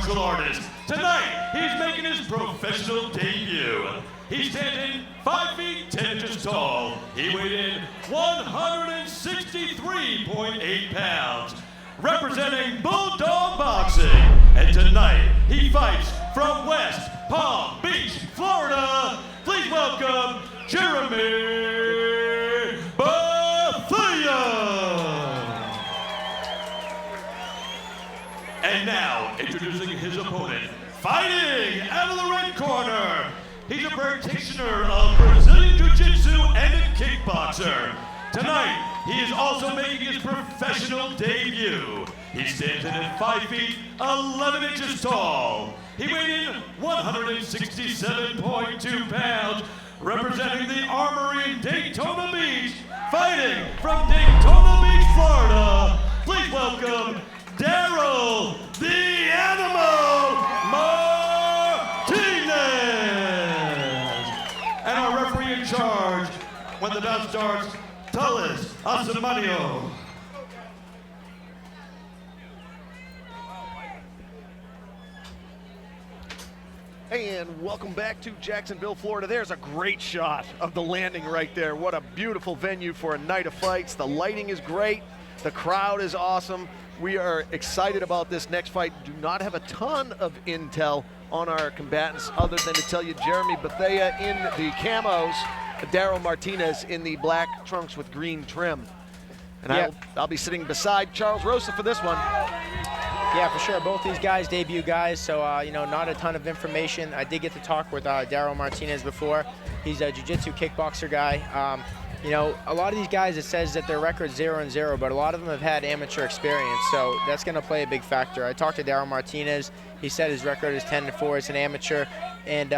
martial artist. Tonight, he's making his professional debut. He's standing 5 feet 10 inches tall. He weighed in 163.8 pounds, representing Bulldog Boxing. And tonight, he fights from West Palm Beach, Florida. Please welcome Jeremy Bethea. And now, introducing his opponent, fighting out of the red corner. He's a practitioner of Brazilian Jiu-Jitsu and a kickboxer. Tonight, he is also making his professional debut. He stands in at 5 feet 11 inches tall. He weighed in 167.2 pounds, representing the Armory in Daytona Beach, fighting from Daytona Beach, Florida. Please welcome Darryl the Animal Martinez. And our referee in charge, when the bout starts, Tullis Asamanio. And welcome back to Jacksonville, Florida. There's a great shot of the landing right there. What a beautiful venue for a night of fights. The lighting is great. The crowd is awesome. We are excited about this next fight. Do not have a ton of intel on our combatants other than to tell you Jeremy Bethea in the camos, Darryl Martinez in the black trunks with green trim. And I'll be sitting beside Charles Rosa for this one. Yeah, for sure. Both these guys, debut guys, so, you know, not a ton of information. I did get to talk with Darryl Martinez before. He's a jiu-jitsu kickboxer guy. You know, a lot of these guys, it says that their record's 0-0, but a lot of them have had amateur experience, so that's going to play a big factor. I talked to Darryl Martinez. He said his record is 10-4 as an amateur, and,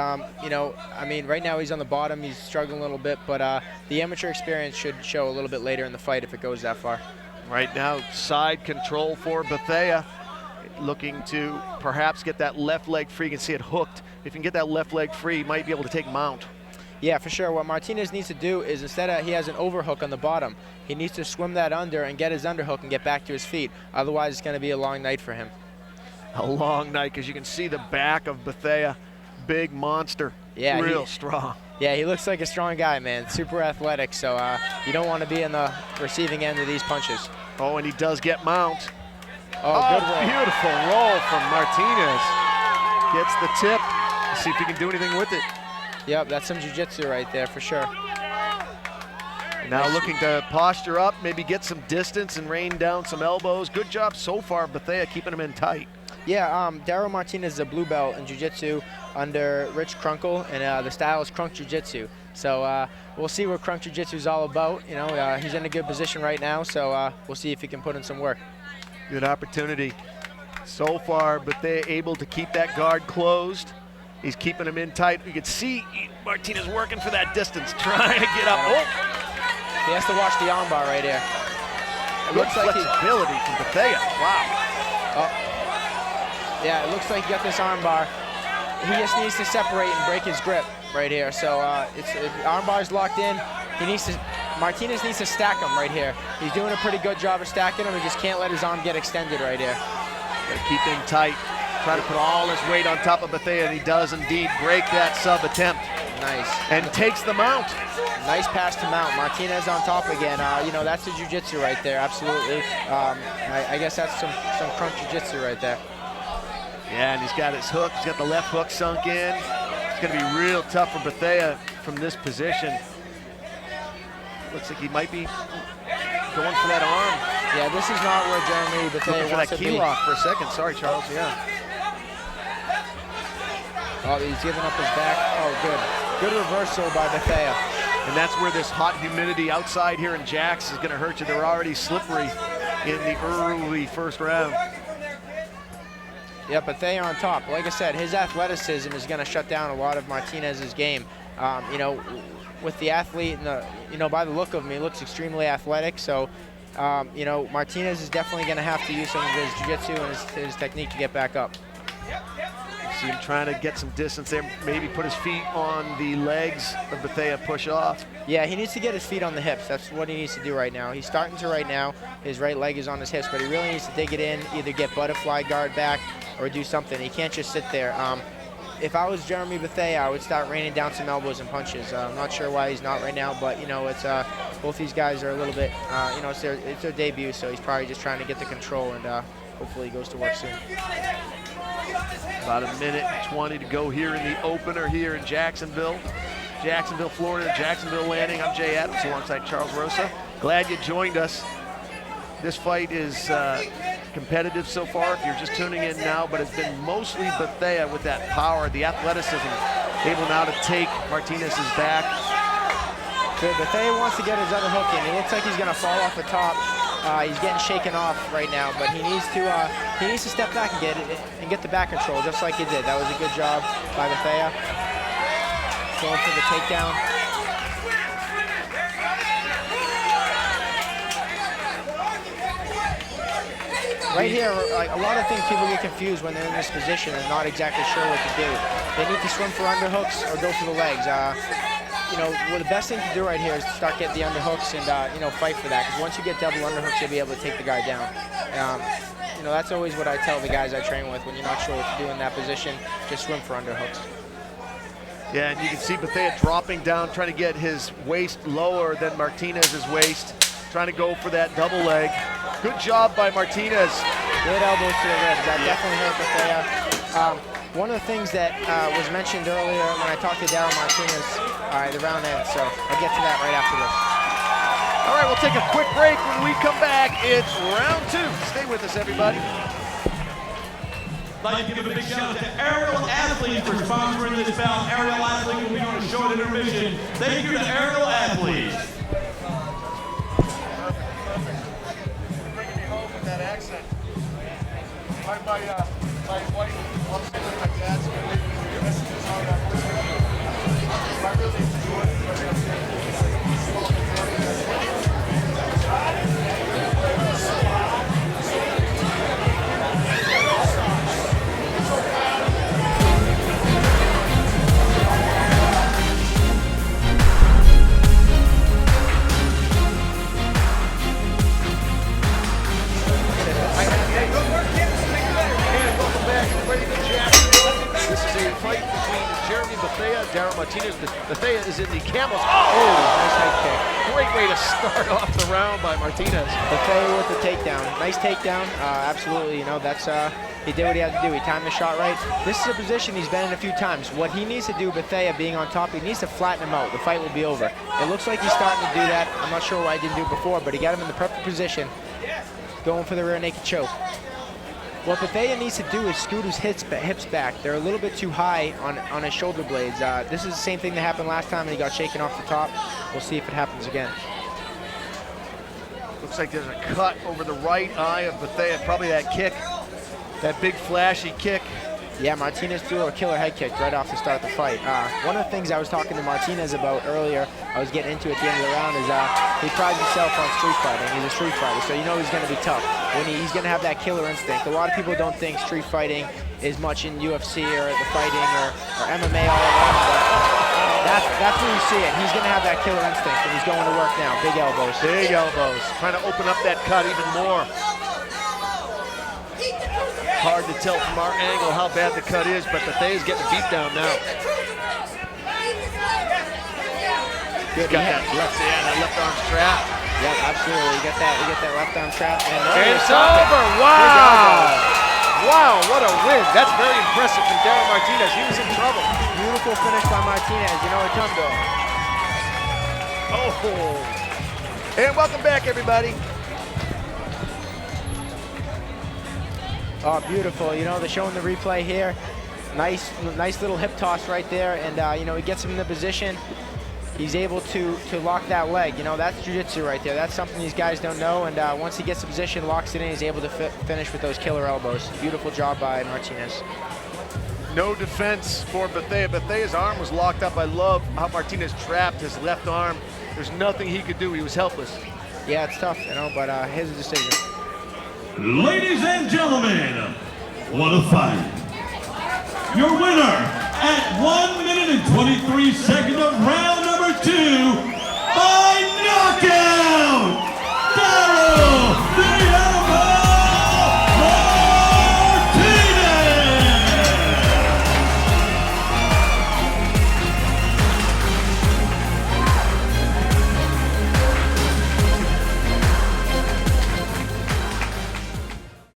you know, I mean, right now he's on the bottom. He's struggling a little bit, but the amateur experience should show a little bit later in the fight if it goes that far. Right now, side control for Bethea, looking to perhaps get that left leg free. You can see it hooked. If you can get that left leg free, you might be able to take mount. Yeah, for sure. What Martinez needs to do is, instead of, he has an overhook on the bottom, he needs to swim that under and get his underhook and get back to his feet. Otherwise, it's going to be a long night for him. A long night, because you can see the back of Bethea. Big monster. Yeah, real strong. Yeah, he looks like a strong guy, man. Super athletic, so you don't want to be in the receiving end of these punches. Oh, and he does get mount. Oh, good roll. Beautiful roll from Martinez. Gets the tip. Let's see if he can do anything with it. Yep, that's some jiu-jitsu right there for sure. Now looking to posture up, maybe get some distance and rain down some elbows. Good job so far, Bethea, keeping him in tight. Yeah, Darryl Martinez is a blue belt in jiu-jitsu under Rich Krunkel, and the style is Krunk Jiu-Jitsu. So we'll see what Krunk Jiu-Jitsu is all about. You know, he's in a good position right now, so we'll see if he can put in some work. Good opportunity so far, Bethea able to keep that guard closed. He's keeping him in tight. You can see Martinez working for that distance, trying to get up. Oh! He has to watch the armbar right here. It looks like flexibility from Bethea. Wow. Yeah, it looks like he got this armbar. He just needs to separate and break his grip right here. So if armbar's locked in, Martinez needs to stack him right here. He's doing a pretty good job of stacking him. He just can't let his arm get extended right here. Gotta keep him tight. Try to put all his weight on top of Bethea, and he does indeed break that sub attempt. Nice. And takes the mount. Nice pass to mount. Martinez on top again. You know, that's the jiu-jitsu right there, absolutely. I guess that's some Krunk jiu-jitsu right there. Yeah, and he's got his hook. He's got the left hook sunk in. It's going to be real tough for Bethea from this position. Looks like he might be going for that arm. Yeah, this is not where Jeremy Bethea wants to be. Key lock for a second. Sorry, Charles. Yeah. Oh, he's giving up his back. Oh, good. Good reversal by Bethea. And that's where this hot humidity outside here in Jax is going to hurt you. They're already slippery in the early first round. Yeah, Bethea on top. Like I said, his athleticism is going to shut down a lot of Martinez's game. You know, with the athlete, and you know, by the look of him, he looks extremely athletic. So, you know, Martinez is definitely going to have to use some of his jiu-jitsu and his technique to get back up. See him trying to get some distance there, maybe put his feet on the legs of Bethea, push off. Yeah, he needs to get his feet on the hips. That's what he needs to do right now. He's starting to right now. His right leg is on his hips, but he really needs to dig it in, either get butterfly guard back or do something. He can't just sit there. If I was Jeremy Bethea, I would start raining down some elbows and punches. I'm not sure why he's not right now, but you know, it's both these guys are a little bit, you know, it's their debut, so he's probably just trying to get the control, and hopefully he goes to work soon. About a minute and 20 to go here in the opener here in Jacksonville, Florida. Jacksonville Landing. I'm Jay Adams alongside Charles Rosa. Glad you joined us. This fight is competitive so far if you're just tuning in now, but it's been mostly Bethea with that power, the athleticism, able now to take Martinez's back. Bethea wants to get his other hook in. He looks like he's going to fall off the top. He's getting shaken off right now, but he needs to step back and get the back control, just like he did. That was a good job by Bethea. Going for the takedown. Right here, like, a lot of things people get confused when they're in this position and not exactly sure what to do. They need to swim for underhooks or go for the legs. You know, well, the best thing to do right here is to start getting the underhooks and, you know, fight for that. Because once you get double underhooks, you'll be able to take the guy down. You know, that's always what I tell the guys I train with. When you're not sure what to do in that position, just swim for underhooks. Yeah, and you can see Bethea dropping down, trying to get his waist lower than Martinez's waist, trying to go for that double leg. Good job by Martinez. Good elbows to the ribs. That definitely hurt Bethea. One of the things that was mentioned earlier when I talked to Darryl Martinez, the round ends, so I'll get to that right after this. All right, we'll take a quick break. When we come back, it's round 2. Stay with us, everybody. I'd like to give a big shout out to Aerial Athletes for sponsoring this bout. Aerial Athletes will be on a short intermission. Thank you to Aerial Athletes. Bringing me home with that accent. My wife loves it with my dad's messages on that. I really enjoy it. This is a fight between Jeremy Bethea, Darryl Martinez. Bethea is in the camels. Oh, Nice head kick. great way to start off the round by Martinez. Bethea with the takedown. Nice takedown. Absolutely, you know, that's he did what he had to do. He timed the shot right. This is a position he's been in a few times. What he needs to do, Bethea being on top, he needs to flatten him out. The fight will be over. It looks like he's starting to do that. I'm not sure why he didn't do it before, but he got him in the perfect position. Going for the rear naked choke. What Bethea needs to do is scoot his hips back. They're a little bit too high on his shoulder blades. This is the same thing that happened last time and he got shaken off the top. We'll see if it happens again. Looks like there's a cut over the right eye of Bethea. Probably that kick, that big flashy kick. Yeah, Martinez threw a killer head kick right off to start the fight. One of the things I was talking to Martinez about earlier, I was getting into at the end of the round, is he prides himself on street fighting. He's a street fighter, so you know he's going to be tough. When he's going to have that killer instinct. A lot of people don't think street fighting is much in UFC or the fighting or MMA all around, but that's where you see it. He's going to have that killer instinct, and he's going to work now. Big elbows. Big elbows. Trying to open up that cut even more. Hard to tell from our angle how bad the cut is, but Bethea's getting beat down now. He's got that left arm trap. Yep, absolutely. You get that left arm trap. And It's over. Wow. Wow, what a win. That's very impressive from Darryl Martinez. He was in trouble. Beautiful finish by Martinez. You know, it comes to him. Oh. And welcome back, everybody. Oh, beautiful. You know, they're showing the replay here. Nice little hip toss right there. And, you know, he gets him in the position. He's able to lock that leg. You know, that's jiu-jitsu right there. That's something these guys don't know. And once he gets the position, locks it in, he's able to finish with those killer elbows. Beautiful job by Martinez. No defense for Bethea. Bethea's arm was locked up. I love how Martinez trapped his left arm. There's nothing he could do. He was helpless. Yeah, it's tough, you know, but here's the decision. Ladies and gentlemen, what a fight. your winner at 1 minute and 23 seconds of round